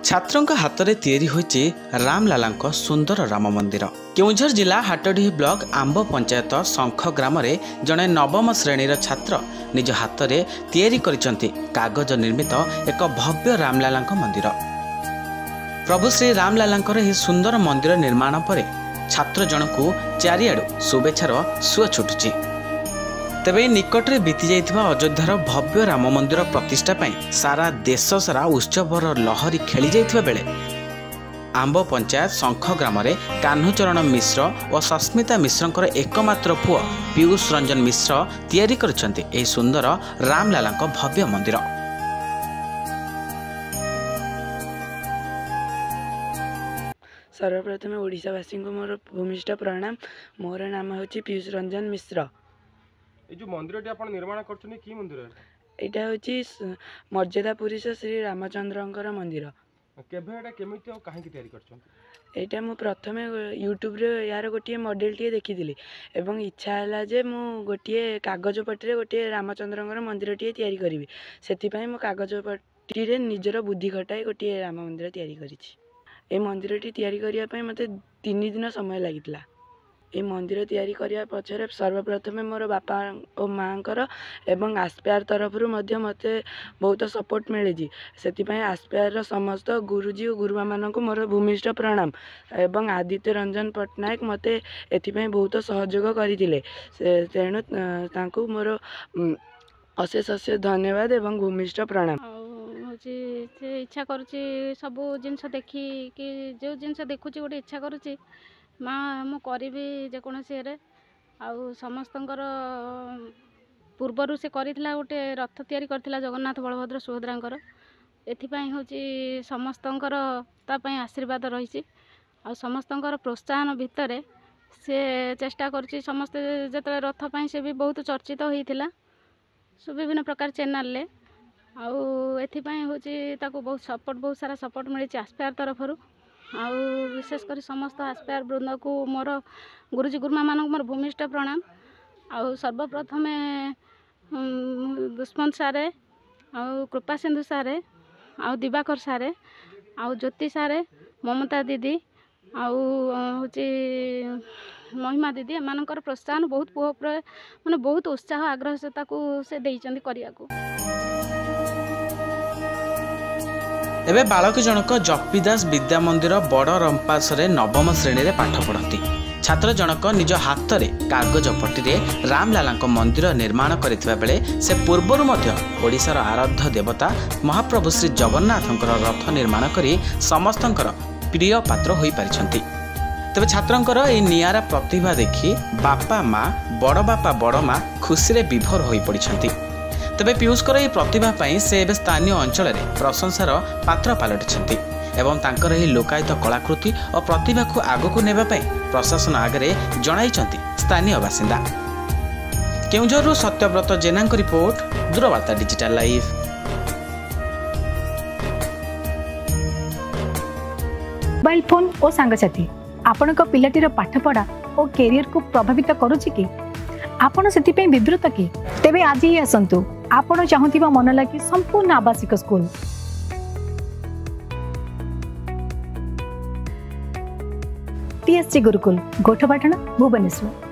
छात्रों हाथ में तैयारी होइछि रामलाला सुंदर राम मंदिर। केउझर जिला हाटडीह ब्लॉक आंब पंचायत शंख ग्राम जड़े नवम श्रेणीर छात्र निज हाथ में तैयारी करिसंति कागज निर्मित एक भव्य रामलाला मंदिर। प्रभु श्री रामलाला सुंदर मंदिर निर्माण पर छात्र जनकू चारिआडू शुभेच्छार सुଅ छुटुछि। तेबे निकट में बीती जाइथिबा अयोध्यार भव्य राम मंदिर प्रतिष्ठा पाई सारा देश सारा उत्सवर लहरी खेली जाइथिबा बेले आंब पंचायत शंख ग्राम कान्हूचरण मिश्र और सस्मिता मिश्र एकमात्र पुओ पीयूष रंजन मिश्र तैयारी करछन्ति एही सुंदर रामलाला भव्य मंदिर। सर्वप्रथम ओडिशावासी को मोर भूमिष्ठ प्रणाम। मोर नाम होची पीयूष रंजन मिश्र। ए जो मंदिरटी आपण निर्माण करछनी की मंदिर एटा होची मर्यादा पुरुष श्री रामचंद्रंकर मंदिर। केबे एटा केमिति और काहे की तैयारी करछन? एटा मु प्रथमे यूट्यूब रे यार गोटिए मॉडल टी देखिथिली एवं इच्छा हला जे मु गोटिए कागज पट्टी रे गोटिए रामचंद्रंकर मंदिर टी तैयारी करिवि। सेति पई मु कागज पट्टी रे निजर बुद्धि खटाई गोटिए राम मंदिर तैयारी करिछि। ए मंदिर टी तैयारी करिया पई मते 3 दिन समय लागितला। ए मंदिर तैयारी करिया पछरे सर्वप्रथम मोर बापा और माँकर एवं आस्पेयर तरफ मते बहुत सपोर्ट मिले। से आस्पेयर समस्त गुरुजी और गुरुमा मान को मोर भूमिष्ठ प्रणाम एवं आदित्य रंजन पट्टनायक मते एथिपाई बहुत सहयोग करथिले। तेणु तांकु मोर अशेष अशेष धन्यवाद एवं भूमिष्ठ प्रणाम। इच्छा करुच्ची सबू जिनस देखी कि जो जिनस देखुची गोटे इच्छा करुच्ची माँ मु करी जेकोसी आउ समस्तंकर पूर्वर से करथिला गोटे रथ तैयारी करथिला जगन्नाथ बलभद्र सुभद्रांकर। एथिपाई होची समस्तंकर तापाई आशीर्वाद रही आ समस्तंकर प्रोत्साहन भितर से चेष्टा करछि। समस्ते जतले रथ पाई से भी बहुत चर्चित होइथिला विभिन्न प्रकार चैनल ले आउ एथिपाई होची ताको बहुत सपोर्ट बहुत सारा सपोर्ट मिली आस्पेयर तरफ आउ विशेष कर समस्त आस्पेयर वृंद को मोर गुरुजी गुरुमा मान मोर भूमिष्ठ प्रणाम। आउ सर्वप्रथम दुष्मंत सारे आउ कृपा सिंधु सारे आउ दिवाकर सारे आउ ज्योति सारे ममता दीदी आउ होची महिमा दीदी एमानकर प्रोत्साहन बहुत माने बहुत उत्साह आग्रह से ताकू से देइचंदी करिया को। एबे बालक जनक जपिदास विद्या मंदिर बड़ रंपासरे नवम श्रेणी रे पाठ पढ़ती। छात्र जनक निज हाथ रे कागज पट्टी रे रामलाला मंदिर निर्माण करथिबा बेले से पूर्वरु मध्य ओडिशार आराध्य देवता महाप्रभु श्री जगन्नाथंकर रथ निर्माण करी समस्तंकर प्रिय पात्र होई परिछंती। तबे छात्रंकर ए नियारा प्रतिभा देखि बापा माँ बड़ बापा बड़ माँ खुशी रे विभोर होई पड़िछंती। तबे पीयूषकर यह प्रतिभा पाई से एबे स्थानीय अंचल में प्रशंसार पात्र पलटिछंती एवं तांकर यह लोकायत कलाकृति और प्रतिभा को आगकू नेबा पाई प्रशासन आगे जणाइछंती स्थानीय बासिंदा। केउझरु सत्यव्रत जेनांक रिपोर्ट दूरवार्ता डिजिटल लाइव। मोबाइल फोन और सांगसाथी आपणक पिलाटीर पाठपढ़ा और कैरियर को प्रभावित करुछि कि आपण सेति विवृत कि तेबे आज ही आसंतु आपण चाहुथिबा मन लागी संपूर्ण आवासिक स्कूल TSG गुरुकुल गोठपाटण भुवनेश्वर।